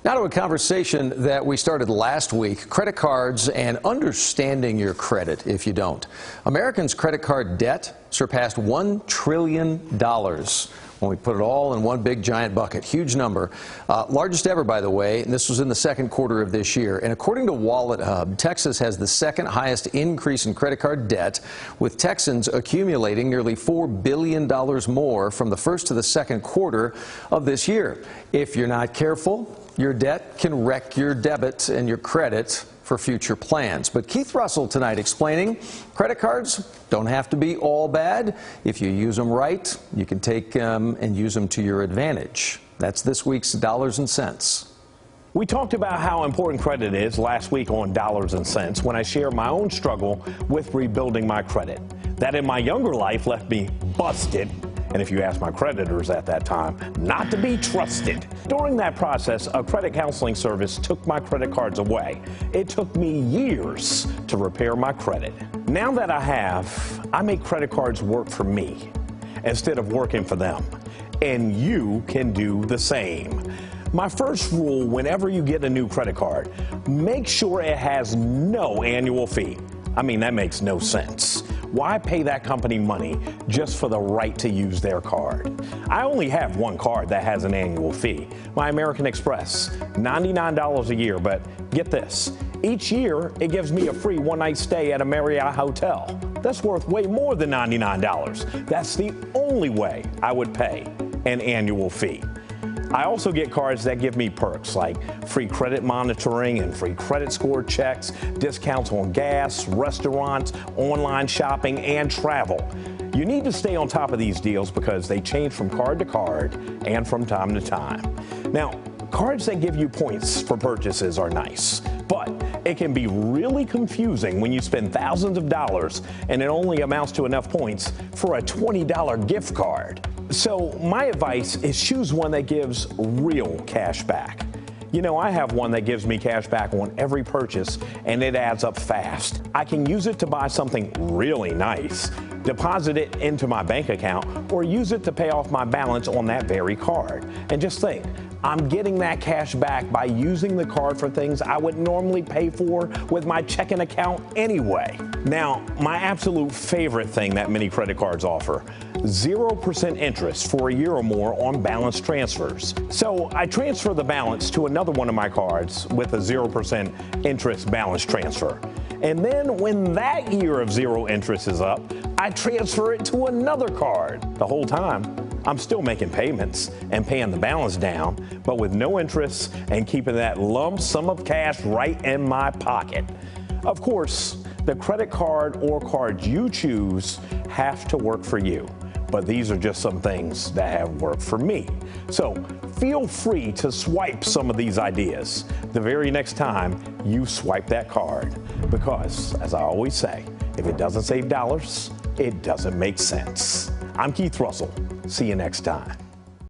Now to a conversation that we started last week, credit cards and understanding your credit if you don't. Americans' credit card debt surpassed $1 trillion when we put it all in one big giant bucket. Huge number. Largest ever, by the way, and this was in the second quarter of this year. And according to WalletHub, Texas has the second highest increase in credit card debt, with Texans accumulating nearly $4 billion more from the first to the second quarter of this year. If you're not careful, your debt can wreck your debit and your credit for future plans. But Keith Russell tonight explaining credit cards don't have to be all bad. If you use them right, you can take them and use them to your advantage. That's this week's Dollars and Cents. We talked about how important credit is last week on Dollars and Cents when I shared my own struggle with rebuilding my credit. That in my younger life left me busted. And if you ask my creditors at that time, not to be trusted. During that process, a credit counseling service took my credit cards away. It took me years to repair my credit. Now that I make credit cards work for me instead of working for them. And you can do the same. My first rule whenever you get a new credit card, make sure it has no annual fee. I mean, that makes no sense. Why pay that company money just for the right to use their card? I only have one card that has an annual fee, my American Express, $99 a year, but get this, each year it gives me a free one-night stay at a Marriott hotel. That's worth way more than $99. That's the only way I would pay an annual fee. I also get cards that give me perks like free credit monitoring and free credit score checks, discounts on gas, restaurants, online shopping, and travel. You need to stay on top of these deals because they change from card to card and from time to time. Now, cards that give you points for purchases are nice, but it can be really confusing when you spend thousands of dollars and it only amounts to enough points for a $20 gift card. So my advice is choose one that gives real cash back. You know, I have one that gives me cash back on every purchase and it adds up fast. I can use it to buy something really nice, deposit it into my bank account, or use it to pay off my balance on that very card. And just think, I'm getting that cash back by using the card for things I would normally pay for with my checking account anyway. Now, my absolute favorite thing that many credit cards offer, 0% interest for a year or more on balance transfers. So I transfer the balance to another one of my cards with a 0% interest balance transfer. And then when that year of zero interest is up, I transfer it to another card. The whole time, I'm still making payments and paying the balance down, but with no interest and keeping that lump sum of cash right in my pocket. Of course, the credit card or cards you choose have to work for you, but these are just some things that have worked for me. So feel free to swipe some of these ideas the very next time you swipe that card, because as I always say, if it doesn't save dollars, it doesn't make sense. I'm Keith Russell. See you next time.